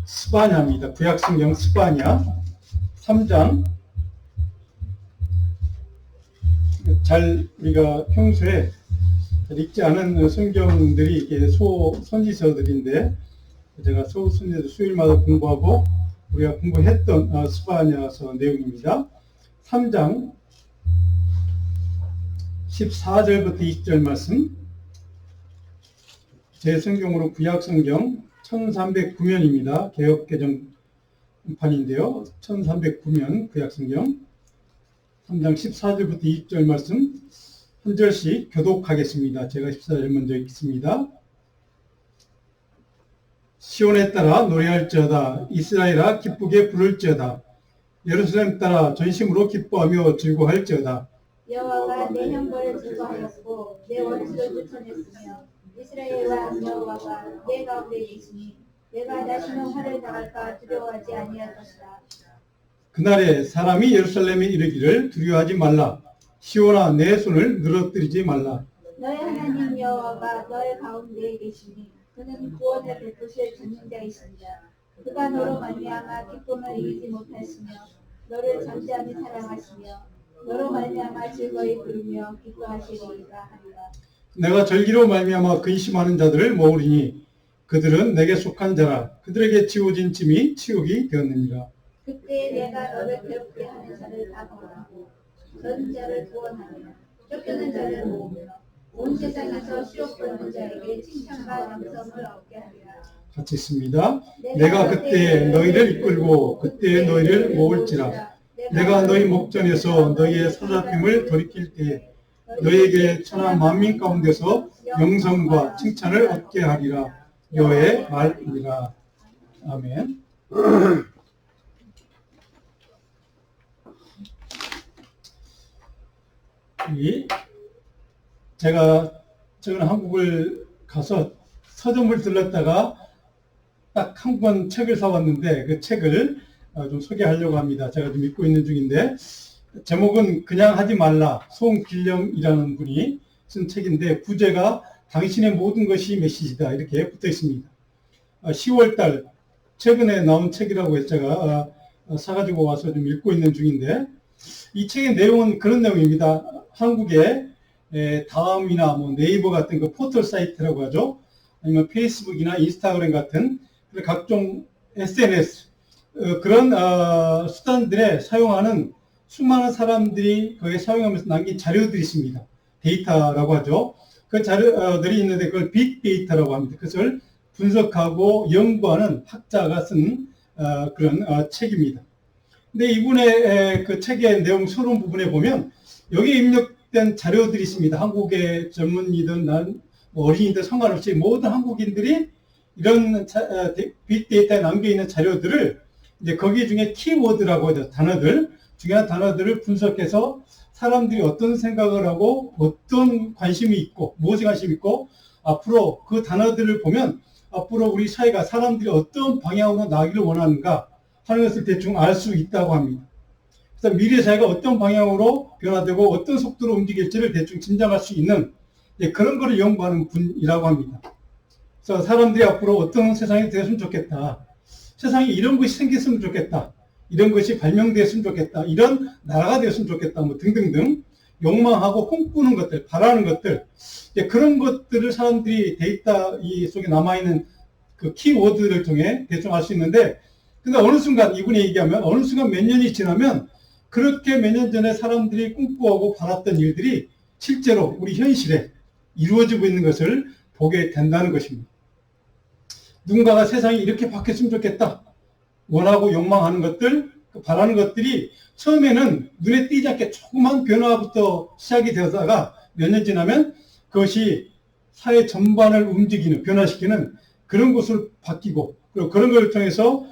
스바냐입니다. 구약성경 스바냐 3장. 잘 우리가 평소에 읽지 않은 성경들이 이게 선지서들인데, 제가 선지서 수요일마다 공부하고 우리가 공부했던 스바냐서 내용입니다. 3장 14절부터 20절 말씀. 제 성경으로 구약성경 1309면입니다. 개역개정판인데요. 1309면 구약성경 3장 14절부터 20절 말씀 한 절씩 교독하겠습니다. 제가 14절 먼저 읽습니다. 시온에 따라 노래할지어다. 이스라엘아 기쁘게 부를지어다. 예루살렘 따라 전심으로 기뻐하며 즐거워할지어다. 여호와가 내 형벌을 즐거워하였고 내 원수를 쫓아냈으며 이스라엘 왕 여호와가 내 가운데 계시니 내가 다시는 화를 당할까 두려워하지 아니할 것이다. 그날에 사람이 예루살렘에 이르기를 두려워하지 말라. 시온아 내 손을 늘어뜨리지 말라. 너의 하나님 여호와가 너의 가운데 계시니 그는 구원을 베푸실 전능자이십니다. 그가 너로 말미암아 기쁨을 이기지 못하시며 너를 잠잠히 사랑하시며 너로 말미암아 즐거이 부르며 기뻐하시리이다 하리라. 내가 절기로 말미암아 근심하는 자들을 모으리니 그들은 내게 속한 자라. 그들에게 지워진 짐이 치욕이 되었느니라. 그때 내가 너를 괴롭게 하는 자를 다 벌하고 전 자를 구원하며 쫓겨난 자를 모으며 온 세상에서 시험받는 자에게 칭찬과 영성을 얻게 하리라. 같이 있습니다. 내가 그때 너희를 이끌고 그때 너희를 모을지라. 내가 너희 목전에서 너희의 사잡힘을 돌이킬 때에 너희에게 천하 만민 가운데서 영성과 칭찬을 얻게 하리라. 여호와의 말이니라. 아멘. 제가 최근에 한국을 가서 서점을 들렀다가 딱 한 권 책을 사왔는데 그 책을 좀 소개하려고 합니다. 제가 좀 읽고 있는 중인데, 제목은 그냥 하지 말라. 송길령이라는 분이 쓴 책인데 부제가 당신의 모든 것이 메시지다 이렇게 붙어 있습니다. 10월달 최근에 나온 책이라고 해서 제가 사가지고 와서 좀 읽고 있는 중인데, 이 책의 내용은 그런 내용입니다. 한국의 다음이나 뭐 네이버 같은 그 포털 사이트라고 하죠. 아니면 페이스북이나 인스타그램 같은 각종 SNS 그런 수단들에 사용하는 수많은 사람들이 거기에 사용하면서 남긴 자료들이 있습니다. 데이터라고 하죠. 그 자료들이 있는데 그걸 빅데이터라고 합니다. 그것을 분석하고 연구하는 학자가 쓴 그런 책입니다. 근데 이분의 그 책의 내용 서론 부분에 보면 여기에 입력된 자료들이 있습니다. 한국의 젊은이든 어린이들 상관없이 모든 한국인들이 이런 빅데이터에 남겨있는 자료들을 이제 거기 중에 키워드라고 하죠. 단어들, 중요한 단어들을 분석해서 사람들이 어떤 생각을 하고 어떤 관심이 있고 무엇에 관심이 있고 앞으로 그 단어들을 보면 앞으로 우리 사회가 사람들이 어떤 방향으로 나가기를 원하는가 하는 것을 대충 알 수 있다고 합니다. 그래서 미래 사회가 어떤 방향으로 변화되고 어떤 속도로 움직일지를 대충 짐작할 수 있는 그런 거를 연구하는 분이라고 합니다. 그래서 사람들이 앞으로 어떤 세상이 되었으면 좋겠다. 세상에 이런 것이 생겼으면 좋겠다. 이런 것이 발명되었으면 좋겠다. 이런 나라가 되었으면 좋겠다. 뭐 등등등 욕망하고 꿈꾸는 것들, 바라는 것들, 그런 것들을 사람들이 데이터 속에 남아있는 그 키워드를 통해 대충 알 수 있는데, 근데 어느 순간 이분이 얘기하면 어느 순간 몇 년이 지나면 그렇게 몇 년 전에 사람들이 꿈꾸고 바랐던 일들이 실제로 우리 현실에 이루어지고 있는 것을 보게 된다는 것입니다. 누군가가 세상이 이렇게 바뀌었으면 좋겠다. 원하고 욕망하는 것들, 바라는 것들이 처음에는 눈에 띄지 않게 조그만 변화부터 시작이 되다가 몇 년 지나면 그것이 사회 전반을 움직이는, 변화시키는 그런 것으로 바뀌고, 그리고 그런 걸 통해서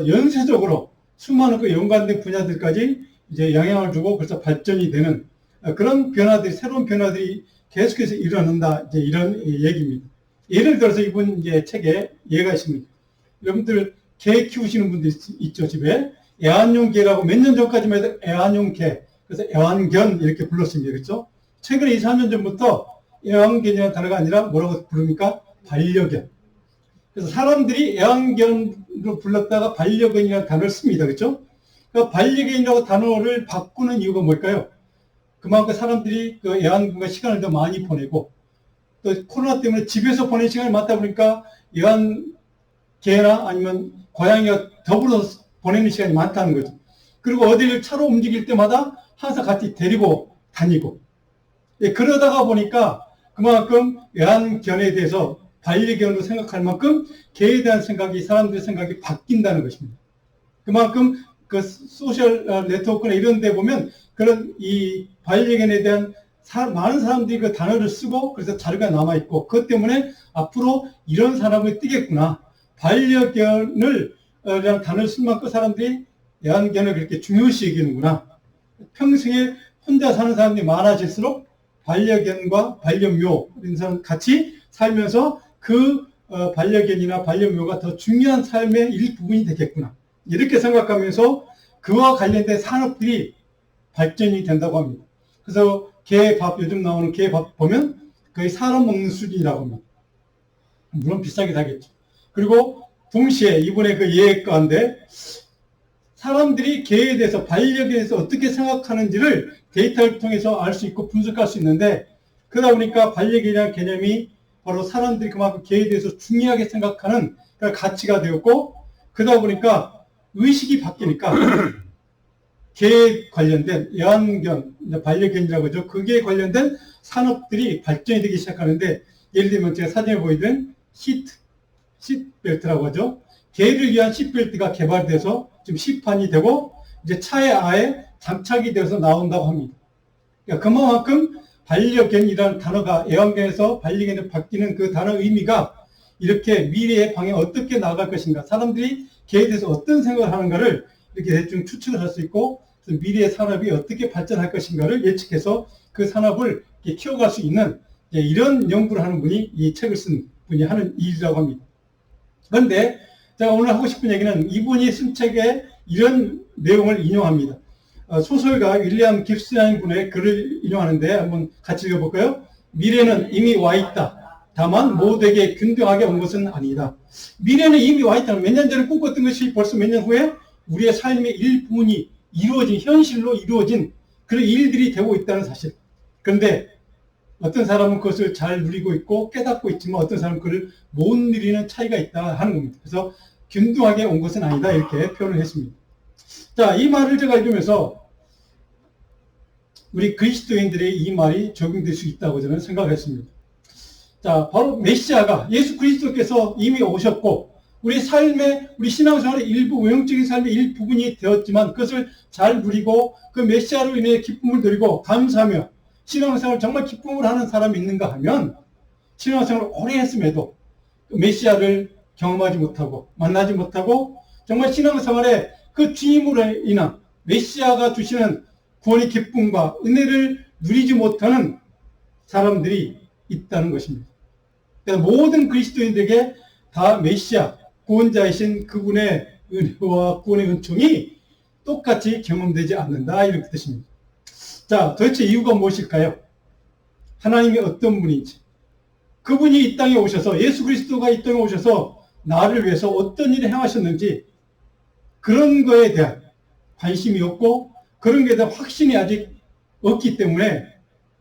연쇄적으로 수많은 그 연관된 분야들까지 이제 영향을 주고 그래서 발전이 되는 그런 변화들이, 새로운 변화들이 계속해서 일어난다. 이제 이런 얘기입니다. 예를 들어서 이분 이제 책에 예가 있습니다. 여러분들 개 키우시는 분들 있죠, 집에. 애완용 개라고 몇 년 전까지만 해도 애완용 개, 그래서 애완견 이렇게 불렀습니다. 그렇죠? 최근에 2, 3년 전부터 애완견이라는 단어가 아니라 뭐라고 부릅니까? 반려견. 그래서 사람들이 애완견 반려견으로 불렀다가 반려견이라는 단어를 씁니다. 그렇죠? 그 반려견이라고 단어를 바꾸는 이유가 뭘까요? 그만큼 사람들이 그 애완견과 시간을 더 많이 보내고 또 코로나 때문에 집에서 보내는 시간이 많다 보니까 애완개나 아니면 고양이와 더불어서 보내는 시간이 많다는 거죠. 그리고 어디를 차로 움직일 때마다 항상 같이 데리고 다니고, 예, 그러다가 보니까 그만큼 애완견에 대해서 반려견으로 생각할 만큼 개에 대한 생각이, 사람들의 생각이 바뀐다는 것입니다. 그만큼 그 소셜 네트워크나 이런 데 보면 그런 이 반려견에 대한 많은 사람들이 그 단어를 쓰고 그래서 자료가 남아있고, 그것 때문에 앞으로 이런 사람이 뜨겠구나. 반려견을 라는 단어를 쓸 만큼 사람들이 애완견을 그렇게 중요시 여기는구나. 평생에 혼자 사는 사람들이 많아질수록 반려견과 반려묘 이런 사람 같이 살면서 그 반려견이나 반려묘가 더 중요한 삶의 일부분이 되겠구나. 이렇게 생각하면서 그와 관련된 산업들이 발전이 된다고 합니다. 그래서 개밥, 요즘 나오는 개밥 보면 거의 사람 먹는 수준이라고 합니다. 물론 비싸게 사겠죠. 그리고 동시에 이번에 그 예가인데 사람들이 개에 대해서, 반려견에 대해서 어떻게 생각하는지를 데이터를 통해서 알 수 있고 분석할 수 있는데, 그러다 보니까 반려견이라는 개념이 바로 사람들이 그만큼 개에 대해서 중요하게 생각하는 그런 가치가 되었고, 그러다 보니까 의식이 바뀌니까 개에 관련된 애완견, 반려견이라고 하죠. 그게 관련된 산업들이 발전이 되기 시작하는데, 예를 들면 제가 사진에 보이던 시트벨트라고 하죠. 개를 위한 시트벨트가 개발돼서 지금 시판이 되고 이제 차에 아예 장착이 되어서 나온다고 합니다. 그러니까 그만큼 반려견이라는 단어가 애완견에서 반려견으로 바뀌는 그 단어 의미가 이렇게 미래의 방향 어떻게 나아갈 것인가, 사람들이 개에 대해서 어떤 생각을 하는가를 이렇게 대충 추측을 할 수 있고, 미래의 산업이 어떻게 발전할 것인가를 예측해서 그 산업을 키워갈 수 있는 이런 연구를 하는 분이, 이 책을 쓴 분이 하는 일이라고 합니다. 그런데 제가 오늘 하고 싶은 얘기는 이분이 쓴 책에 이런 내용을 인용합니다. 소설가 윌리엄 깁스라는 분의 글을 인용하는데 한번 같이 읽어볼까요? 미래는 이미 와 있다. 다만 모두에게 균등하게 온 것은 아니다. 미래는 이미 와 있다. 몇 년 전에 꿈꿨던 것이 벌써 몇 년 후에 우리의 삶의 일부분이 이루어진, 현실로 이루어진 그런 일들이 되고 있다는 사실. 그런데 어떤 사람은 그것을 잘 누리고 있고 깨닫고 있지만 어떤 사람은 그걸 못 누리는 차이가 있다 하는 겁니다. 그래서 균등하게 온 것은 아니다, 이렇게 표현을 했습니다. 자, 이 말을 제가 읽으면서 우리 그리스도인들의 이 말이 적용될 수 있다고 저는 생각했습니다. 자, 바로 메시아가, 예수 그리스도께서 이미 오셨고 우리 삶의, 우리 신앙생활의 일부, 영적인 삶의 일부분이 되었지만 그것을 잘 누리고 그 메시아로 인해 기쁨을 누리고 감사하며 신앙생활을 정말 기쁨을 하는 사람이 있는가 하면, 신앙생활을 오래 했음에도 메시아를 경험하지 못하고 만나지 못하고 정말 신앙생활에 그 주임으로 인한 메시아가 주시는 구원의 기쁨과 은혜를 누리지 못하는 사람들이 있다는 것입니다. 그래서 모든 그리스도인들에게 다 메시아, 구원자이신 그분의 은혜와 구원의 은총이 똑같이 경험되지 않는다, 이런 뜻입니다. 자, 도대체 이유가 무엇일까요? 하나님이 어떤 분인지, 그분이 이 땅에 오셔서, 예수 그리스도가 이 땅에 오셔서 나를 위해서 어떤 일을 행하셨는지 그런 거에 대한 관심이 없고 그런 것에 대한 확신이 아직 없기 때문에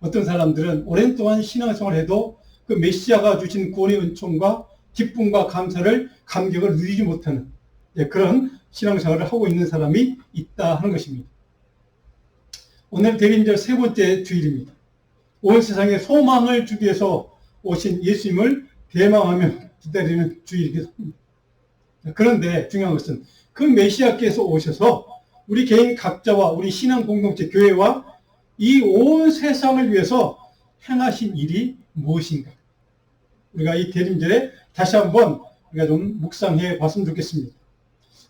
어떤 사람들은 오랜 동안 신앙생활을 해도 그 메시아가 주신 구원의 은총과 기쁨과 감사를, 감격을 누리지 못하는 그런 신앙생활을 하고 있는 사람이 있다 하는 것입니다. 오늘 대림절 세 번째 주일입니다. 온 세상에 소망을 주기 위해서 오신 예수님을 대망하며 기다리는 주일이기도 합니다. 그런데 중요한 것은 그 메시아께서 오셔서 우리 개인 각자와 우리 신앙 공동체, 교회와 이 온 세상을 위해서 행하신 일이 무엇인가? 우리가 이 대림절에 다시 한번 우리가 좀 묵상해 봤으면 좋겠습니다.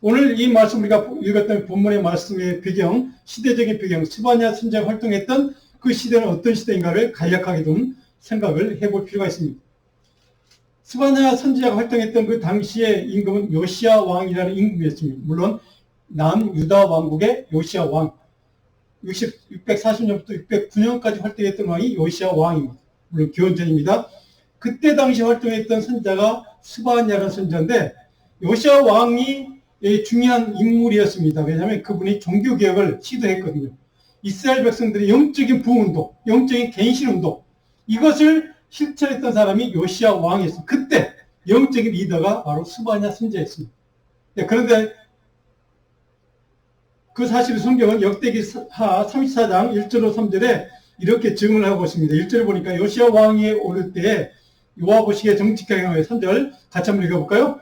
오늘 이 말씀, 우리가 읽었던 본문의 말씀의 배경, 시대적인 배경, 스바냐 선지자가 활동했던 그 시대는 어떤 시대인가를 간략하게 좀 생각을 해볼 필요가 있습니다. 스바냐 선지자가 활동했던 그 당시의 임금은 요시야 왕이라는 임금이었습니다. 물론 남유다 왕국의 요시야 왕, 640년부터 609년까지 활동했던 왕이 요시야 왕입니다. 물론 기원전입니다. 그때 당시 활동했던 선지자가 스바냐라는 선지자인데, 요시야 왕이 중요한 인물이었습니다. 왜냐하면 그분이 종교개혁을 시도했거든요. 이스라엘 백성들의 영적인 부흥운동, 영적인 갱신운동, 이것을 실천했던 사람이 요시야 왕이었습니다. 그때 영적인 리더가 바로 스바냐 선지자였습니다. 그런데 그 사실을 성경은 역대기하 34장 1절로 3절에 이렇게 증언을 하고 있습니다. 1절을 보니까 요시야 왕이 오를 때에 요아보시기의 정직하게 3절 같이 한번 읽어볼까요?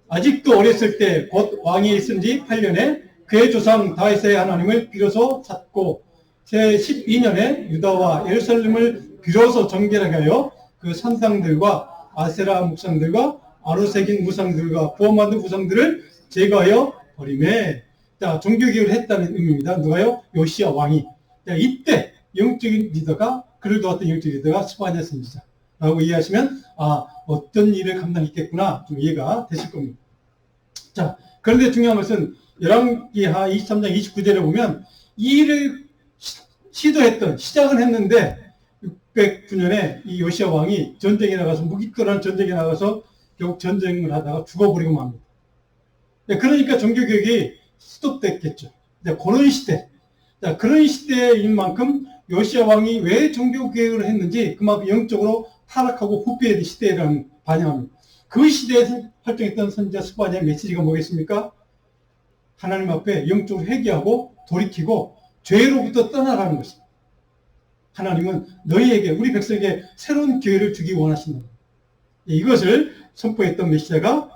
아직도 어렸을 때 곧 왕이 있은 지 8년에 그의 조상 다윗의 하나님을 비로소 찾고 제 12년에 유다와 예루살렘을 비로소 정결하게 하여 그 산당들과 아세라 묵상들과 아로새긴 우상들과 부어 만든 우상들을 제거하여 버리매. 자, 종교개혁을 했다는 의미입니다. 누가요? 요시야 왕이. 자, 이때 영적인 리더가, 그를 도왔던 영적인 리더가 스바냐 선지자라고 이해하시면 어떤 일을 감당했겠구나 좀 이해가 되실 겁니다. 자, 그런데 중요한 것은 열왕기하 23장 29절에 보면 이 일을 시작은 했는데 609년에 이 요시야 왕이 전쟁에 나가서 무기떠난 전쟁에 나가서 결국 전쟁을 하다가 죽어버리고 맙니다. 그러니까 종교개혁이 스톱됐겠죠. 그런 시대, 그런 시대인 만큼 요시야 왕이 왜 종교개혁을 했는지 그만큼 영적으로 타락하고 후퇴된 시대라는 반영합니다. 그 시대에서 활동했던 선지자 스바냐의 메시지가 뭐겠습니까? 하나님 앞에 영적으로 회개하고 돌이키고 죄로부터 떠나가는 것입니다. 하나님은 너희에게, 우리 백성에게 새로운 기회를 주기 원하신다. 이것을 선포했던 메시지가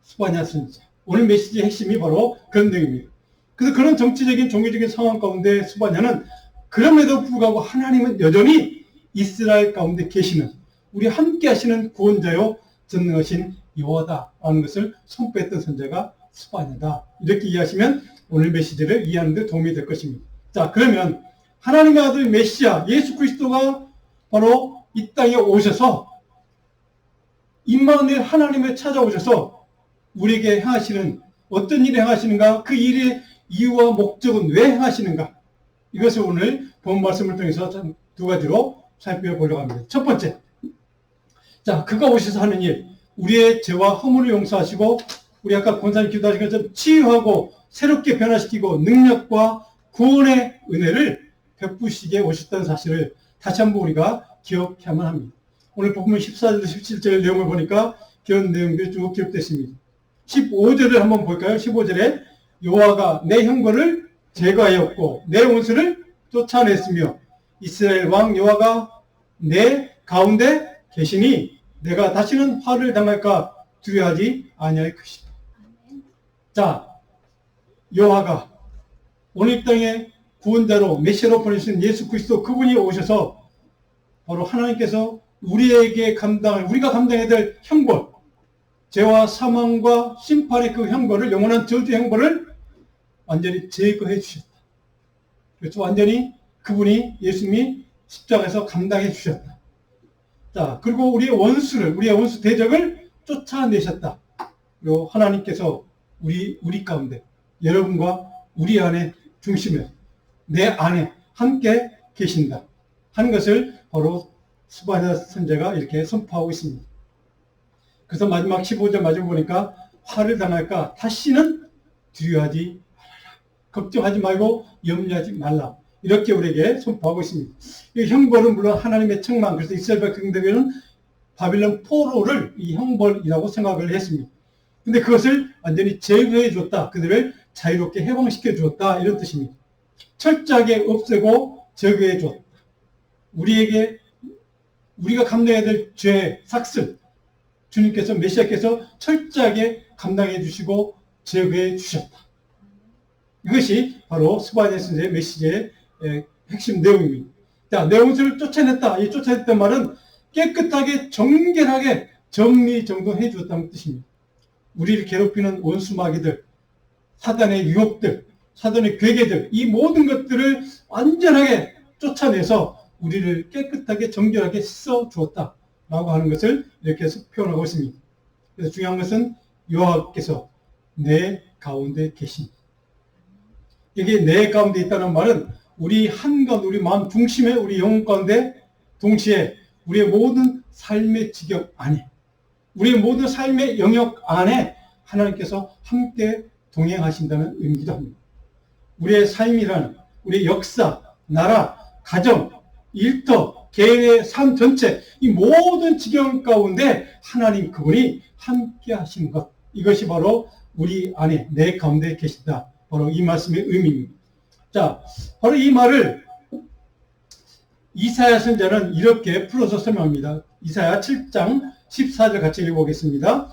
스바냐 선지자. 오늘 메시지의 핵심이 바로 그런 내용입니다. 그래서 그런 정치적인 종교적인 상황 가운데 스바냐는 그럼에도 불구하고 하나님은 여전히 이스라엘 가운데 계시는, 우리 함께 하시는 구원자요 전능하신 여호와다라는 것을 선포했던 선지자가 스바냐다. 이렇게 이해하시면 오늘 메시지를 이해하는 데 도움이 될 것입니다. 자, 그러면 하나님의 아들 메시아 예수 그리스도가 바로 이 땅에 오셔서 임마누엘 하나님을 찾아오셔서 우리에게 행하시는 어떤 일을 행하시는가, 그 일의 이유와 목적은 왜 행하시는가, 이것을 오늘 본 말씀을 통해서 두 가지로 살펴보려고 합니다. 첫 번째, 자, 그가 오셔서 하는 일, 우리의 죄와 허물을 용서하시고 우리 아까 권사님 기도하신 것처럼 치유하고 새롭게 변화시키고 능력과 구원의 은혜를 베푸시게 오셨다는 사실을 다시 한번 우리가 기억해야만 합니다. 오늘 복음 14절, 17절 내용을 보니까 그런 내용들이 쭉 기록됐습니다. 15절을 한번 볼까요? 15절에 여호와가 내 형벌을 제거하였고 내 원수를 쫓아냈으며 이스라엘 왕 여호와가 내 가운데 계시니 내가 다시는 화를 당할까 두려워하지 아니할 것이다. 자, 여호와가 오늘 땅에 구원자로 메시아로 보내신 예수 그리스도, 그분이 오셔서 바로 하나님께서 우리에게 우리가 감당해야 될 형벌, 죄와 사망과 심판의 그 형벌을, 영원한 저주의 형벌을 완전히 제거해 주셨다. 그래서 완전히 그분이, 예수님이 십자가에서 감당해 주셨다. 자, 그리고 우리의 원수 대적을 쫓아내셨다. 그리고 하나님께서 우리 가운데, 여러분과 우리 안에 중심에, 내 안에 함께 계신다 하는 것을 바로 스바냐 선지자가 이렇게 선포하고 있습니다. 그래서 마지막 15절 마지막 보니까 화를 당할까 다시는 두려워하지 말아라. 걱정하지 말고 염려하지 말라. 이렇게 우리에게 선포하고 있습니다. 이 형벌은 물론 하나님의 책망, 그래서 이스라엘 백성들에게는 바빌론 포로를 이 형벌이라고 생각을 했습니다. 근데 그것을 완전히 제거해 주었다. 그들을 자유롭게 해방시켜 주었다. 이런 뜻입니다. 철저하게 없애고 제거해 주었다. 우리가 감당해야 될 죄, 삭슬, 주님께서, 메시아께서 철저하게 감당해 주시고 제거해 주셨다. 이것이 바로 스바냐 선지자의 메시지의 핵심 내용입니다. 자, 내 원수를 쫓아냈다. 이 쫓아냈단 말은 깨끗하게, 정결하게 정리정돈해 주었다는 뜻입니다. 우리를 괴롭히는 원수 마귀들, 사단의 유혹들, 사단의 괴계들, 이 모든 것들을 완전하게 쫓아내서 우리를 깨끗하게 정결하게 씻어 주었다 라고 하는 것을 이렇게 해서 표현하고 있습니다. 그래서 중요한 것은 여호와께서 내 가운데 계신, 이게 내 가운데 있다는 말은 우리 한가운데, 우리 마음 중심에, 우리 영혼 가운데, 동시에 우리의 모든 삶의 지경 안에, 우리의 모든 삶의 영역 안에 하나님께서 함께 동행하신다는 의미기도 합니다. 우리의 삶이란 우리의 역사, 나라, 가정, 일터, 개인의 삶 전체 이 모든 지경 가운데 하나님 그분이 함께 하시는 것, 이것이 바로 우리 안에 내 가운데 계신다. 바로 이 말씀의 의미입니다. 자, 바로 이 말을 이사야 선자는 이렇게 풀어서 설명합니다. 이사야 7장 14절 같이 읽어보겠습니다.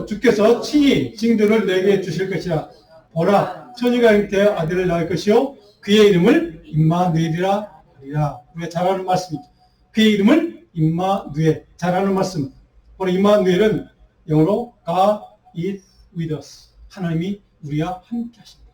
주께서 친히 징조를 내게 주실 것이라. 보라, 처녀가 잉태 아들을 낳을 것이요 그의 이름을 임마누엘이라 하리라. 우리가 잘 아는 말씀이죠. 그의 이름을 임마누엘, 잘 아는 말씀. 바로 임마누엘은 영어로 God is with us. 하나님이 우리와 함께 하신다.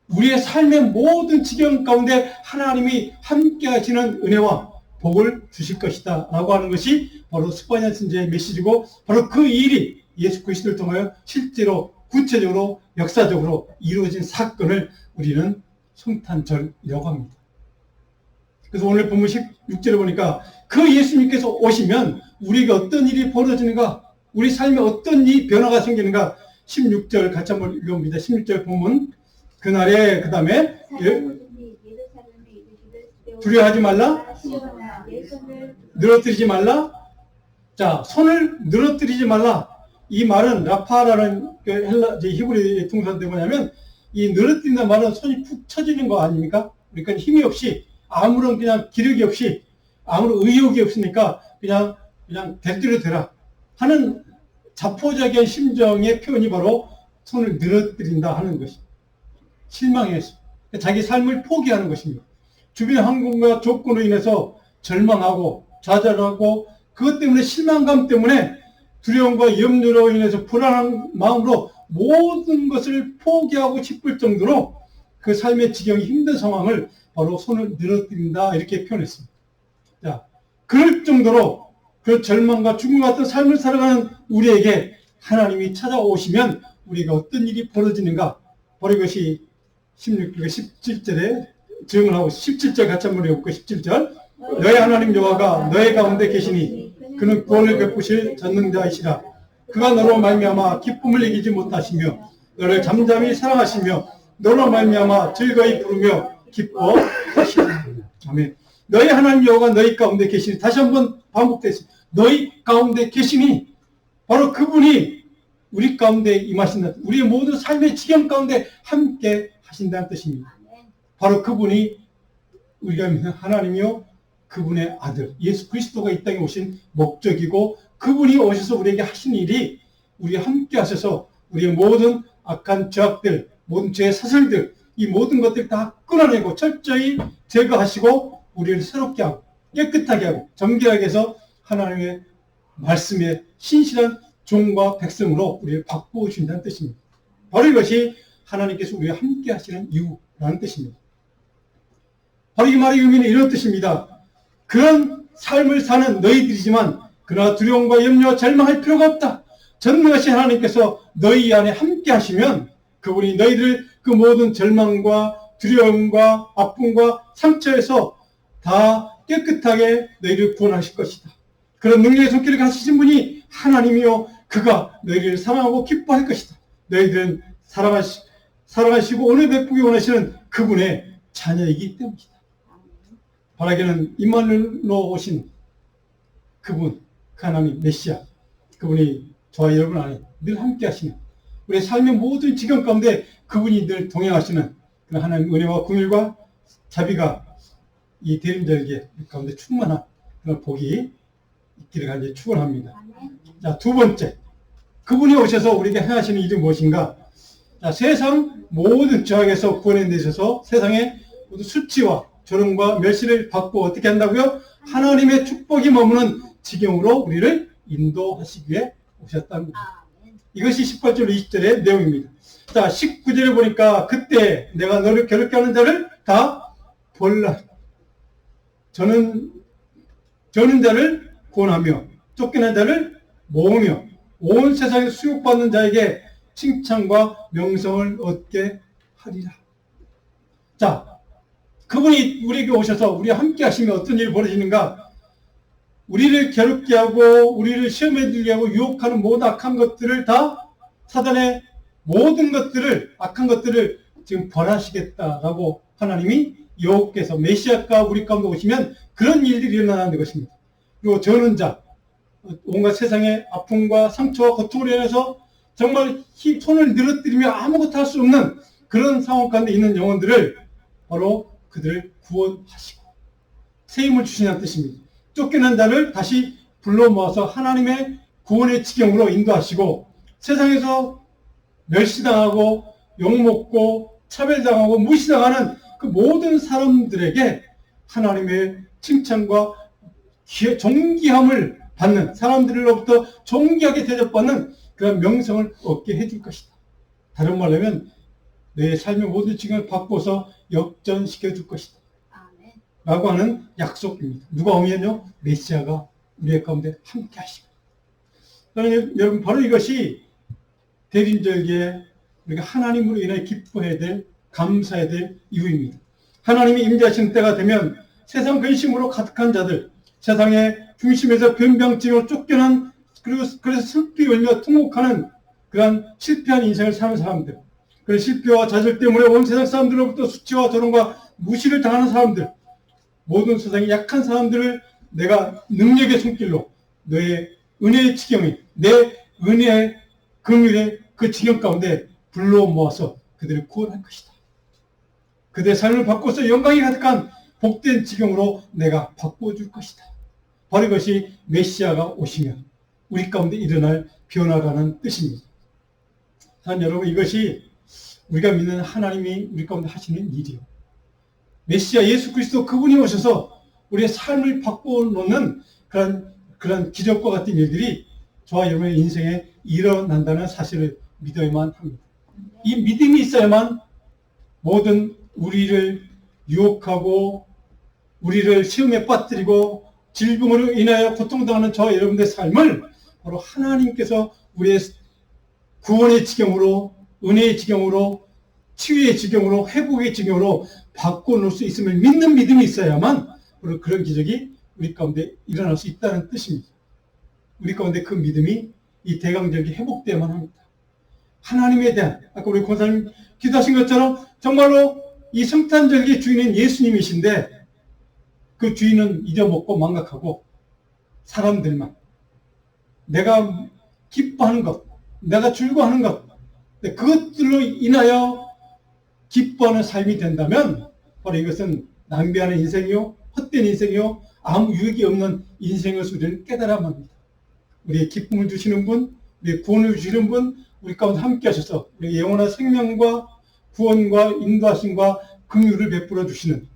우리의 삶의 모든 지경 가운데 하나님이 함께 하시는 은혜와 복을 주실 것이다 라고 하는 것이 바로 스파냐 선지자의 메시지고, 바로 그 일이 예수 그리스도를 통하여 실제로 구체적으로 역사적으로 이루어진 사건을 우리는 성탄절이라고 합니다. 그래서 오늘 본문 16절에 보니까 그 예수님께서 오시면 우리에게 어떤 일이 벌어지는가, 우리 삶에 어떤 이 변화가 생기는가. 16절 같이 한번 읽어봅니다. 16절 본문. 그날에 그 다음에 두려워하지 말라, 늘어뜨리지 말라. 자, 손을 늘어뜨리지 말라. 이 말은 라파라는 그 헬라 히브리 동사인데 뭐냐면, 이 늘어뜨린다는 말은 손이 푹 처지는 거 아닙니까? 그러니까 힘이 없이, 아무런 그냥 기력이 없이, 아무런 의욕이 없으니까 그냥 될 대로 되라 하는 자포자기한 심정의 표현이 바로 손을 늘어뜨린다 하는 것입니다. 실망해서 자기 삶을 포기하는 것입니다. 주변의 환경과 조건으로 인해서 절망하고 좌절하고, 그것 때문에 실망감 때문에 두려움과 염려로 인해서 불안한 마음으로 모든 것을 포기하고 싶을 정도로 그 삶의 지경이 힘든 상황을 바로 손을 늘어뜨린다 이렇게 표현했습니다. 자, 그럴 정도로 그 절망과 죽음 같은 삶을 살아가는 우리에게 하나님이 찾아오시면 우리가 어떤 일이 벌어지는가, 바로 이것이 17절에 증언 하고, 17절 같이 한번 읽어볼까요? 17절. 너의 하나님 여호와가 너의 가운데 계시니 그는 구원을 베푸실 전능자이시라. 그가 너로 말미암아 기쁨을 이기지 못하시며 너를 잠잠히 사랑하시며 너로 말미암아 즐거이 부르며 기뻐하시라. 아멘. 너희 하나님 여호와가 너희 가운데 계시니, 다시 한번 반복됐습니다. 너희 가운데 계시니, 바로 그분이 우리 가운데 임하신다. 우리의 모든 삶의 지경 가운데 함께 하신다는 뜻입니다. 바로 그분이 우리가 믿는 하나님이요 그분의 아들 예수 그리스도가 이 땅에 오신 목적이고, 그분이 오셔서 우리에게 하신 일이 우리와 함께 하셔서 우리의 모든 악한 죄악들, 모든 죄의 사슬들, 이 모든 것들 다 끊어내고 철저히 제거하시고 우리를 새롭게 하고 깨끗하게 하고 정결하게 해서 하나님의 말씀에 신실한 종과 백성으로 우리를 바꾸어 준다는 뜻입니다. 바로 이것이 하나님께서 우리와 함께 하시는 이유라는 뜻입니다. 바로 이 말의 의미는 이런 뜻입니다. 그런 삶을 사는 너희들이지만 그러나 두려움과 염려와 절망할 필요가 없다. 전능하신 하나님께서 너희 안에 함께 하시면 그분이 너희들 그 모든 절망과 두려움과 아픔과 상처에서 다 깨끗하게 너희를 구원하실 것이다. 그런 능력의 손길을 가지신 분이 하나님이요 그가 너희를 사랑하고 기뻐할 것이다. 너희들은 사랑하시고 은혜 베푸기 원하시는 그분의 자녀이기 때문이다. 바라기는 임마누엘로 오신 그분, 그 하나님 메시아, 그분이 저와 여러분 안에 늘 함께 하시는, 우리의 삶의 모든 지경 가운데 그분이 늘 동행하시는 그런 하나님 은혜와 긍휼과 자비가 이 대림자에게 가운데 충만한 그런 복이 있기를 간절히 축원합니다. 자, 두 번째, 그분이 오셔서 우리에게 행하시는 일이 무엇인가? 자, 세상 모든 죄악에서 구원해내셔서 세상의 모든 수치와 조롱과 멸시를 받고 어떻게 한다고요? 하나님의 축복이 머무는 지경으로 우리를 인도하시기 위해 오셨다는 겁니다. 이것이 18절 20절의 내용입니다. 자, 19절에 보니까 그때 내가 너를 괴롭게 하는 자를 다 벌라. 저는 자를 구원하며 쫓겨난 자를 모으며 온 세상에 수욕받는 자에게 칭찬과 명성을 얻게 하리라. 자, 그분이 우리에게 오셔서 우리와 함께 하시면 어떤 일이 벌어지는가? 우리를 괴롭게 하고 우리를 시험에 들게 하고 유혹하는 모든 악한 것들을 다 사단의 모든 것들을 악한 것들을 지금 벌하시겠다라고 하나님이 여호와께서 메시아가 우리 가운데 오시면 그런 일들이 일어나는 것입니다. 그리고 저는 자 온갖 세상의 아픔과 상처와 고통으로 인해서 정말 손을 늘어뜨리며 아무것도 할 수 없는 그런 상황 가운데 있는 영혼들을 바로 그들을 구원하시고 새 힘을 주시는 뜻입니다. 쫓겨난 자를 다시 불러 모아서 하나님의 구원의 지경으로 인도하시고 세상에서 멸시당하고 욕먹고 차별당하고 무시당하는 그 모든 사람들에게 하나님의 칭찬과 존귀함을 받는 사람들로부터 존귀하게 대접받는 그런 명성을 얻게 해줄 것이다. 다른 말로 하면 내 삶의 모든 지경을 바꿔서 역전시켜 줄 것이다. 아멘. 라고 하는 약속입니다. 누가 오면요? 메시아가 우리의 가운데 함께 하십니다. 여러분 바로 이것이 대림절기에 우리가 하나님으로 인해 기뻐해야 될 감사해야 될 이유입니다. 하나님이 임재하시는 때가 되면 세상 근심으로 가득한 자들, 세상의 중심에서 변병증으로 쫓겨난 그래서 슬피 울며 통곡하는 그러한 실패한 인생을 사는 사람들, 그 실패와 좌절 때문에 온 세상 사람들로부터 수치와 조롱과 무시를 당하는 사람들, 모든 세상의 약한 사람들을 내가 능력의 손길로 너의 은혜의 지경이 내 은혜의 긍휼의 그 지경 가운데 불러 모아서 그들을 구원할 것이다. 그들의 삶을 바꿔서 영광이 가득한 복된 지경으로 내가 바꿔줄 것이다. 바로 이것이 메시아가 오시면 우리 가운데 일어날 변화라는 뜻입니다. 사랑 여러분, 이것이 우리가 믿는 하나님이 우리 가운데 하시는 일이요. 메시아 예수 그리스도 그분이 오셔서 우리의 삶을 바꿔놓는 그런 기적과 같은 일들이 저와 여러분의 인생에 일어난다는 사실을 믿어야만 합니다. 이 믿음이 있어야만 모든 우리를 유혹하고 우리를 시험에 빠뜨리고 질병으로 인하여 고통당하는 저와 여러분의 삶을 바로 하나님께서 우리의 구원의 지경으로, 은혜의 지경으로, 치유의 지경으로, 회복의 지경으로 바꿔놓을 수 있음을 믿는 믿음이 있어야만 바로 그런 기적이 우리 가운데 일어날 수 있다는 뜻입니다. 우리 가운데 그 믿음이 이 대강절기 회복되어야만 합니다. 하나님에 대한, 아까 우리 권사님 기도하신 것처럼 정말로 이 성탄절기 주인은 예수님이신데 그 주인은 잊어먹고 망각하고 사람들만 내가 기뻐하는 것, 내가 즐거워하는 것, 그것들로 인하여 기뻐하는 삶이 된다면 바로 이것은 낭비하는 인생이요, 헛된 인생이요, 아무 유익이 없는 인생의 수준을 깨달아야 합니다. 우리의 기쁨을 주시는 분, 우리의 구원을 주시는 분, 우리 가운데 함께 하셔서 우리의 영원한 생명과 구원과 인도하심과 긍휼을 베풀어 주시는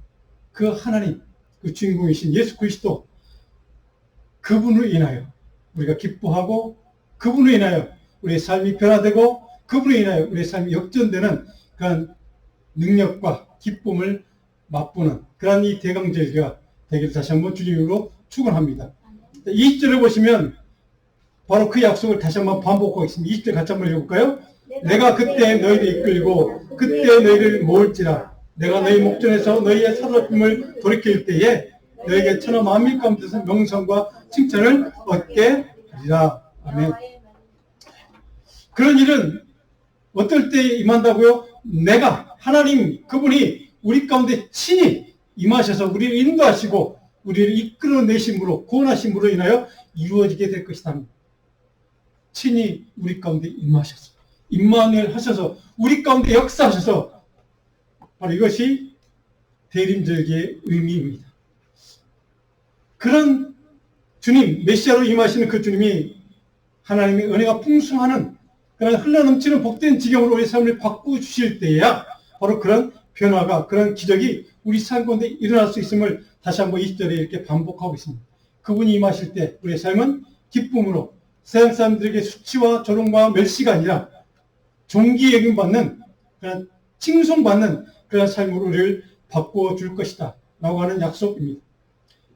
그 하나님, 그 주인공이신 예수 그리스도, 그분으로 인하여 우리가 기뻐하고 그분으로 인하여 우리의 삶이 변화되고 그분으로 인하여 우리의 삶이 역전되는 그런 능력과 기쁨을 맛보는 그런 이 대강절기가 되기를 다시 한번 주님으로 축원합니다. 20절을 보시면 바로 그 약속을 다시 한번 반복하고 있습니다. 20절 같이 한번 읽어볼까요? 내가 그때 너희를 이끌고 그때 너희를 모을지라. 내가 너희 목전에서 너희의 사로잡힘을 돌이킬 때에 너희에게 천하 만민 가운데서 명성과 칭찬을 얻게 하리라. 아멘. 그런 일은 어떨 때 임한다고요? 내가, 하나님, 그분이 우리 가운데 친히 임하셔서 우리를 인도하시고 우리를 이끌어내심으로, 구원하심으로 인하여 이루어지게 될 것이다. 친히 우리 가운데 임하셔서, 임마누엘 하셔서 우리 가운데 역사하셔서 바로 이것이 대림절기의 의미입니다. 그런 주님, 메시아로 임하시는 그 주님이 하나님의 은혜가 풍성하는 그런 흘러넘치는 복된 지경으로 우리 삶을 바꾸실 때에야 바로 그런 변화가, 그런 기적이 우리 삶 가운데 일어날 수 있음을 다시 한번 20절에 이렇게 반복하고 있습니다. 그분이 임하실 때 우리의 삶은 기쁨으로 세상 사람들에게 수치와 조롱과 멸시가 아니라 존귀 여김받는, 그런 칭송받는 그런 삶으로 우리를 바꾸어 줄 것이다 라고 하는 약속입니다.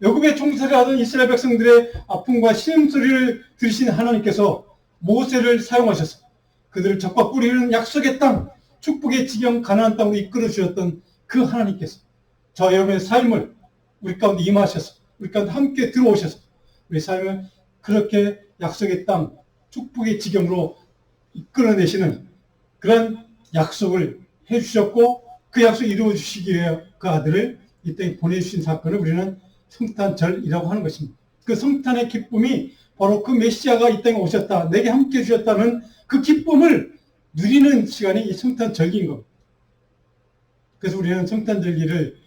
애굽에 종살이 하던 이스라엘 백성들의 아픔과 신음소리를 들으신 하나님께서 모세를 사용하셔서 그들을 적과 뿌리는 약속의 땅, 축복의 지경 가나안 땅으로 이끌어 주셨던 그 하나님께서 저 여러분의 삶을 우리 가운데 임하셔서 우리 가운데 함께 들어오셔서 우리 삶을 그렇게 약속의 땅, 축복의 지경으로 이끌어내시는 그런 약속을 해주셨고 그 약속을 이루어 주시기 위해 그 아들을 이 땅에 보내주신 사건을 우리는 성탄절이라고 하는 것입니다. 그 성탄의 기쁨이 바로 그 메시아가 이 땅에 오셨다, 내게 함께 해주셨다는 그 기쁨을 누리는 시간이 이 성탄절기인 겁니다. 그래서 우리는 성탄절기를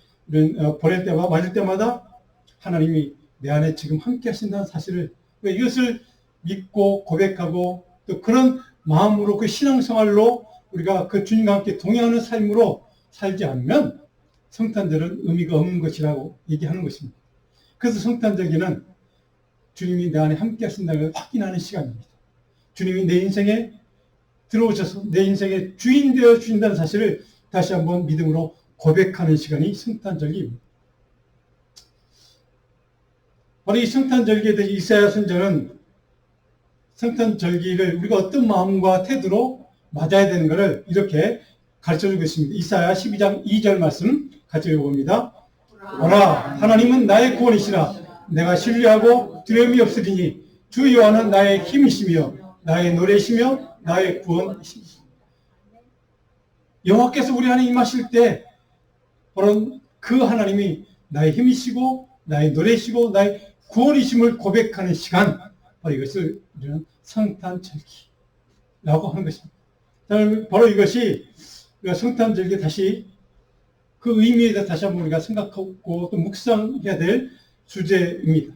보낼 때마다, 맞을 때마다 하나님이 내 안에 지금 함께 하신다는 사실을, 이것을 믿고 고백하고 또 그런 마음으로 그 신앙생활로 우리가 그 주님과 함께 동행하는 삶으로 살지 않으면 성탄절은 의미가 없는 것이라고 얘기하는 것입니다. 그래서 성탄절기는 주님이 내 안에 함께 하신다는 걸 확인하는 시간입니다. 주님이 내 인생에 들어오셔서 내 인생의 주인 되어 주신다는 사실을 다시 한번 믿음으로 고백하는 시간이 성탄절기입니다. 바로 이 성탄절기에 대해 이사야 선지자는 성탄절기를 우리가 어떤 마음과 태도로 맞아야 되는 것을 이렇게 가르쳐주고 있습니다. 이사야 12장 2절 말씀 같이 읽어봅니다. 오라 하나님은 나의 구원이시라. 내가 신뢰하고 두려움이 없으리니 주 여호와는 나의 힘이시며 나의 노래이시며 나의 구원이시며. 여호와께서 우리 안에 임하실 때 바로 그 하나님이 나의 힘이시고 나의 노래이시고 나의 구원이심을 고백하는 시간, 바로 이것을 우리는 성탄절기라고 하는 것입니다. 바로 이것이 우리가 성탄절기 다시 그 의미에 대해 다시 한번 우리가 생각하고 또 묵상해야 될 주제입니다.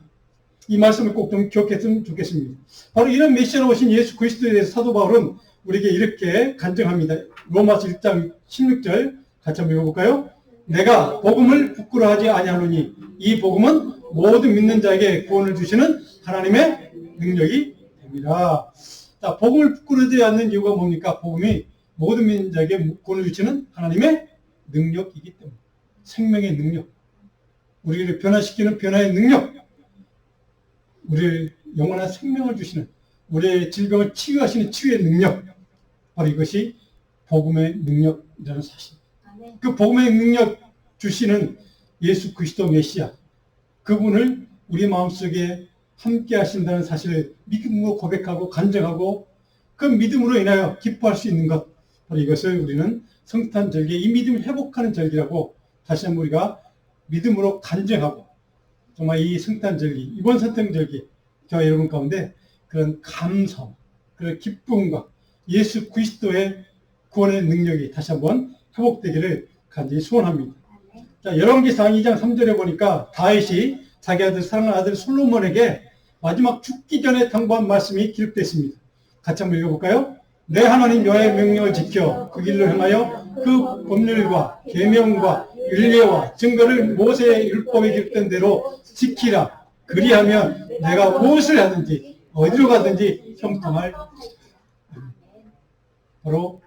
이 말씀을 꼭 좀 기억했으면 좋겠습니다. 바로 이런 메시아로 오신 예수 그리스도에 대해서 사도 바울은 우리에게 이렇게 간증합니다. 로마서 1장 16절 같이 한번 읽어볼까요? 내가 복음을 부끄러워하지 아니하노니 이 복음은 모든 믿는 자에게 구원을 주시는 하나님의 능력이 됩니다. 자, 복음을 부끄러워하지 않는 이유가 뭡니까? 복음이 모든 믿는 자에게 구원을 주시는 하나님의 능력이기 때문에. 생명의 능력, 우리를 변화시키는 변화의 능력, 우리의 영원한 생명을 주시는, 우리의 질병을 치유하시는 치유의 능력, 바로 이것이 복음의 능력이라는 사실. 그 복음의 능력 주시는 예수 그리스도 메시아, 그분을 우리 마음속에 함께 하신다는 사실을 믿음으로 고백하고 간증하고 그 믿음으로 인하여 기뻐할 수 있는 것, 바로 이것을 우리는 성탄절기에 이 믿음을 회복하는 절기라고 다시 한번 우리가 믿음으로 간증하고, 정말 이 성탄절기, 이번 성탄절기 저와 여러분 가운데 그런 감성, 그런 기쁨과 예수 그리스도의 구원의 능력이 다시 한번 회복되기를 간절히 소원합니다. 자, 열왕기상 2장 3절에 보니까 다윗이 자기 아들 사랑하는 아들 솔로몬에게 마지막 죽기 전에 당부한 말씀이 기록되어 있습니다. 같이 한번 읽어볼까요? 내 하나님 여호와의 명령을 지켜 그 길로 행하여 그 법률과 계명과 율례와 증거를 모세의 율법에 기록된 대로 지키라. 그리하면 내가 무엇을 하든지 어디로 가든지 형통할 것이다. 바로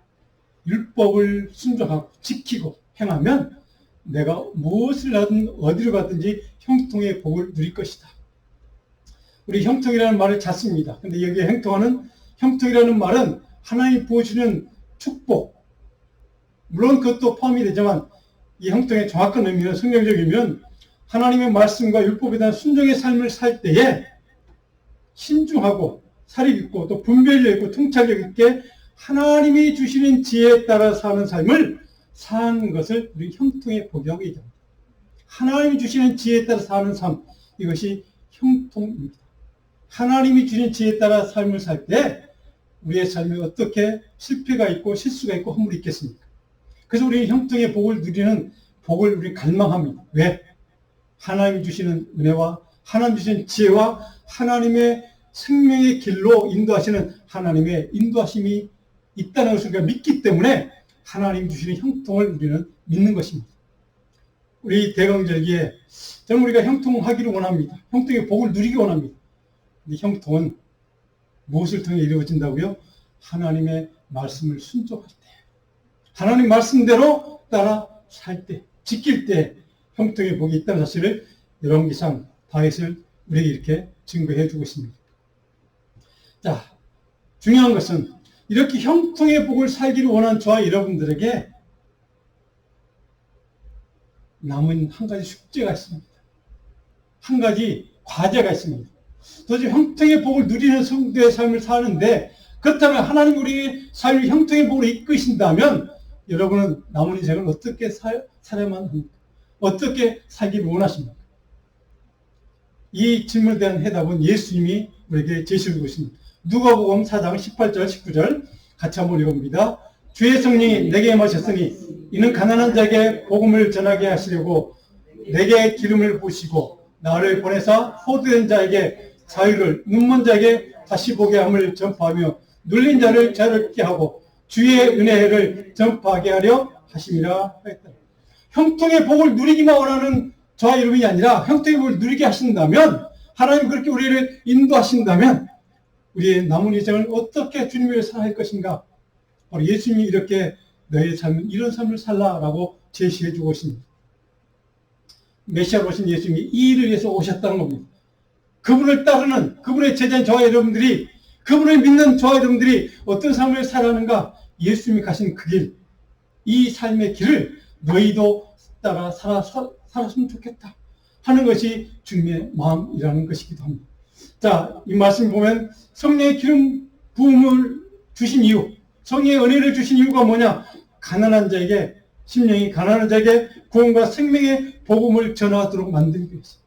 율법을 순종하고 지키고 행하면 내가 무엇을 하든 어디로 가든지 형통의 복을 누릴 것이다. 우리 형통이라는 말을 잘 씁니다. 근데 여기에 형통이라는 말은 하나님이 부어주는 축복, 물론 그것도 포함이 되지만 이 형통의 정확한 의미는, 성경적이면 하나님의 말씀과 율법에 대한 순종의 삶을 살 때에 신중하고 사리 깊고 또 분별력 있고 통찰력 있게 하나님이 주시는 지혜에 따라 사는 삶을 사는 것을 우리 형통의 복이라고 얘기합니다. 하나님이 주시는 지혜에 따라 사는 삶, 이것이 형통입니다. 하나님이 주시는 지혜에 따라 삶을 살 때 우리의 삶에 어떻게 실패가 있고 실수가 있고 허물이 있겠습니까? 그래서 우리 형통의 복을 누리는 복을 우리 갈망합니다. 왜? 하나님이 주시는 은혜와 하나님 주시는 지혜와 하나님의 생명의 길로 인도하시는 하나님의 인도하심이 있다는 것을 우리가 믿기 때문에 하나님 주시는 형통을 우리는 믿는 것입니다. 우리 대강절기에 저는 우리가 형통하기를 원합니다. 형통의 복을 누리기 원합니다. 근데 형통은 무엇을 통해 이루어진다고요? 하나님의 말씀을 순종할 때, 하나님 말씀대로 따라 살 때, 지킬 때 형통의 복이 있다는 사실을 열왕기상 다윗을 우리에게 이렇게 증거해 주고 있습니다. 자, 중요한 것은 이렇게 형통의 복을 살기를 원하는 저와 여러분들에게 남은 한 가지 숙제가 있습니다. 한 가지 과제가 있습니다. 도저히 형통의 복을 누리는 성도의 삶을 사는데, 그렇다면 하나님 우리 삶이 형통의 복으로 이끄신다면 여러분은 남은 인생을 어떻게 살아야만 합니까? 어떻게 살기를 원하십니까? 이 질문에 대한 해답은 예수님이 우리에게 제시해 주십니다. 누가복음 4장 18절 19절 같이 한번 읽어봅니다. 주의 성령이 내게 임하셨으니 이는 가난한 자에게 복음을 전하게 하시려고 내게 기름을 부으시고 나를 보내사 소유된 자에게 자유를, 눈먼 자에게 다시 보게 함을 전파하며 눌린 자를 자유롭게 하고 주의 은혜를 전파하게 하려 하심이라 하였다. 형통의 복을 누리기만 원하는 저와 여러분이 아니라 형통의 복을 누리게 하신다면, 하나님 그렇게 우리를 인도하신다면 우리의 남은 인생을 어떻게 주님을 위해 살아갈 것인가? 바로 예수님이 이렇게 너의 삶은 이런 삶을 살라라고 제시해 주고 있습니다. 메시아로 오신 예수님이 이 일을 위해서 오셨다는 겁니다. 그분을 따르는, 그분의 제자인 저와 여러분들이, 그분을 믿는 저와 여러분들이 어떤 삶을 살아가는가? 예수님이 가신 그 길, 이 삶의 길을 너희도 따라 살았으면 좋겠다 하는 것이 주님의 마음이라는 것이기도 합니다. 자, 이 말씀 보면 성령의 기름 부음을 주신 이유, 성령의 은혜를 주신 이유가 뭐냐? 가난한 자에게, 심령이 가난한 자에게 구원과 생명의 복음을 전하도록 만들기 위해서.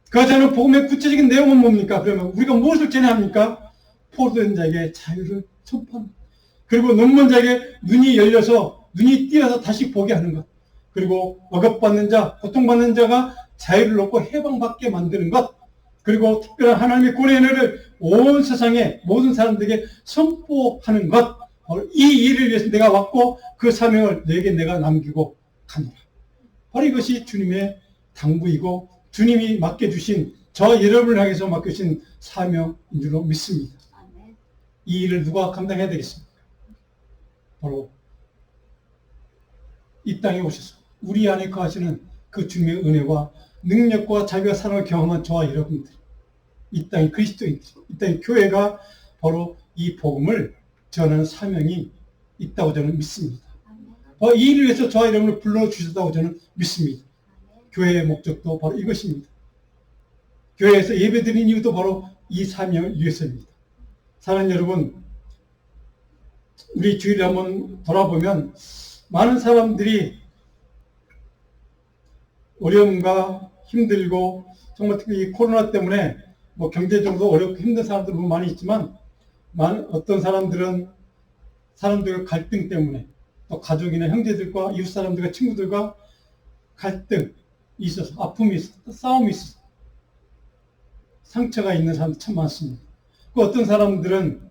그 전에 복음의 구체적인 내용은 뭡니까? 그러면 우리가 무엇을 전해야 합니까? 포로된 자에게 자유를 선포합니다. 그리고 눈먼 자에게 눈이 열려서, 눈이 띄어서 다시 보게 하는 것. 그리고 억압받는 자, 고통받는 자가 자유를 얻고 해방받게 만드는 것. 그리고 특별한 하나님의 구원의 은혜를 온 세상에 모든 사람들에게 선포하는 것. 이 일을 위해서 내가 왔고 그 사명을 너에게 내가 남기고 가노라. 바로 이것이 주님의 당부이고 주님이 맡겨주신, 저 여러분을 향해서 맡겨주신 사명인 줄로 믿습니다. 이 일을 누가 감당해야 되겠습니까? 바로 이 땅에 오셔서 우리 안에 거하시는 그 주님의 은혜와 능력과 자비와 사랑을 경험한 저와 여러분들, 이 땅의 그리스도인들, 이 땅의 교회가 바로 이 복음을 전하는 사명이 있다고 저는 믿습니다. 이 일을 위해서 저와 여러분을 불러주셨다고 저는 믿습니다. 교회의 목적도 바로 이것입니다. 교회에서 예배드린 이유도 바로 이 사명을 위해서입니다. 사랑하는 여러분, 우리 주위를 한번 돌아보면 많은 사람들이 어려움과 힘들고, 정말 특히 이 코로나 때문에 뭐 경제적으로 어렵고 힘든 사람들 너무 많이 있지만, 어떤 사람들은 사람들과 갈등 때문에, 또 가족이나 형제들과 이웃 사람들과 친구들과 갈등이 있어서, 아픔이 있어서, 싸움이 있어서 상처가 있는 사람들 참 많습니다. 그 어떤 사람들은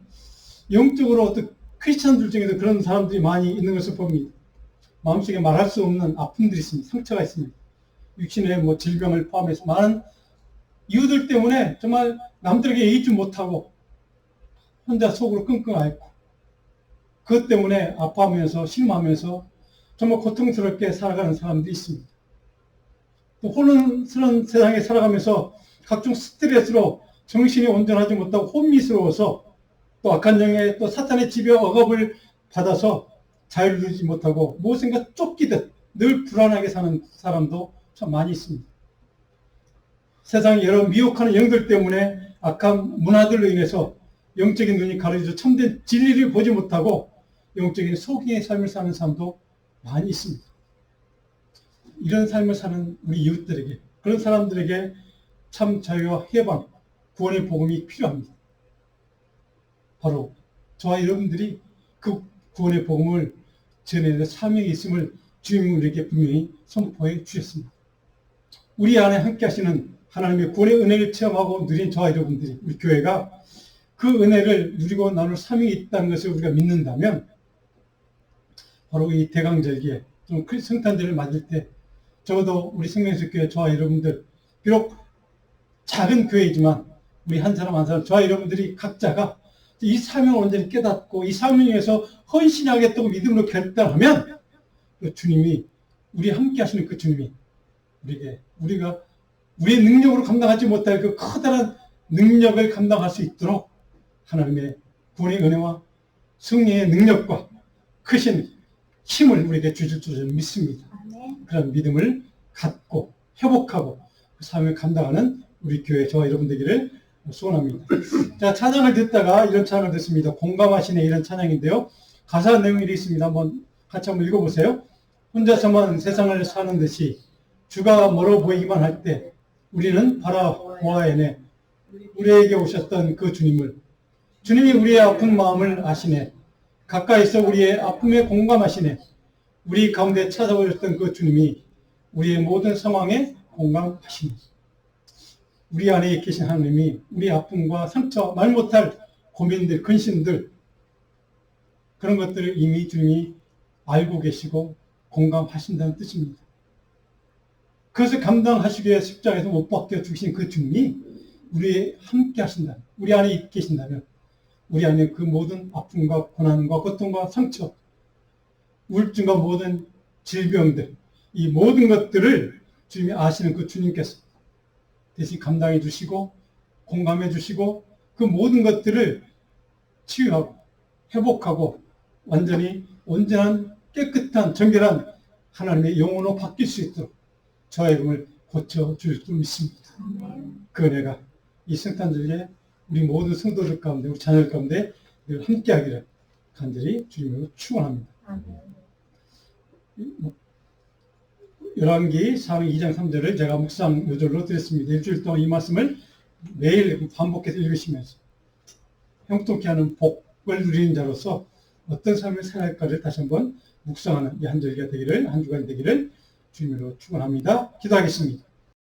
영적으로 어떤 크리스천들 중에도 그런 사람들이 많이 있는 것을 봅니다. 마음속에 말할 수 없는 아픔들이 있습니다. 상처가 있습니다. 육신의 뭐 질병을 포함해서 많은 이유들 때문에 정말 남들에게 얘기지 못하고 혼자 속으로 끙끙 앓고, 그것 때문에 아파하면서 실망하면서 정말 고통스럽게 살아가는 사람들이 있습니다. 또 혼란스러운 세상에 살아가면서 각종 스트레스로 정신이 온전하지 못하고 혼미스러워서, 또 악한 영에 또 사탄의 지배 억압을 받아서 자유를 누리지 못하고 무엇인가 쫓기듯 늘 불안하게 사는 사람도 참 많이 있습니다. 세상의 여러 미혹하는 영들 때문에 악한 문화들로 인해서 영적인 눈이 가려져 참된 진리를 보지 못하고 영적인 속이의 삶을 사는 사람도 많이 있습니다. 이런 삶을 사는 우리 이웃들에게, 그런 사람들에게 참 자유와 해방, 구원의 복음이 필요합니다. 바로 저와 여러분들이 그 구원의 복음을 전해야 될 사명이 있음을 주님은 우리에게 분명히 선포해 주셨습니다. 우리 안에 함께 하시는 하나님의 구원의 은혜를 체험하고 누린 저와 여러분들이, 우리 교회가 그 은혜를 누리고 나눌 사명이 있다는 것을 우리가 믿는다면, 바로 이 대강절기에 좀 성탄절을 맞을 때 적어도 우리 생명수교회 저와 여러분들, 비록 작은 교회이지만 우리 한 사람 한 사람, 저와 여러분들이 각자가 이 사명을 온전히 깨닫고 이 사명을 위해서 헌신하겠다고 믿음으로 결단하면, 그 주님이, 우리 함께 하시는 그 주님이 우리가 우리의 능력으로 감당하지 못할 그 커다란 능력을 감당할 수 있도록 하나님의 구원의 은혜와 승리의 능력과 크신 힘을 우리에게 주실 줄 저는 믿습니다. 그런 믿음을 갖고 회복하고 그 사명을 감당하는 우리 교회 저와 여러분 되기를 소원합니다. 자, 찬양을 듣다가 이런 찬양을 듣습니다. 공감하시네 이런 찬양인데요. 가사 내용이 이렇게 있습니다. 같이 한번 읽어보세요. 혼자서만 세상을 사는 듯이 주가 멀어 보이기만 할 때 우리는 바라보아야네. 우리에게 오셨던 그 주님을, 주님이 우리의 아픈 마음을 아시네. 가까이서 우리의 아픔에 공감하시네. 우리 가운데 찾아오셨던 그 주님이 우리의 모든 상황에 공감하시네. 우리 안에 계신 하나님이 우리 아픔과 상처, 말 못할 고민들, 근심들, 그런 것들을 이미 주님이 알고 계시고 공감하신다는 뜻입니다. 그것을 감당하시기 위해 십자가에서 못 박혀 죽으신 그 주님이 우리에 함께 하신다면, 우리 안에 계신다면, 우리 안에 그 모든 아픔과 고난과 고통과 상처, 우울증과 모든 질병들, 이 모든 것들을 주님이 아시는 그 주님께서 대신 감당해 주시고 공감해 주시고 그 모든 것들을 치유하고 회복하고 완전히 온전한 깨끗한 정결한 하나님의 영혼으로 바뀔 수 있도록 저의 영을 고쳐줄 줄 믿습니다. 그 은혜가 이 성탄절에 우리 모든 성도들 가운데 우리 자녀들 가운데 늘 함께하기를 간절히 주님으로 축원합니다. 열왕기 2장 3절을 제가 묵상 요절로 드렸습니다. 일주일 동안 이 말씀을 매일 반복해서 읽으시면서 형통케 하는 복을 누리는 자로서 어떤 삶을 살아갈까를 다시 한번 묵상하는 이 한 절기가 되기를, 한 주간이 되기를 주님으로 축원합니다. 기도하겠습니다.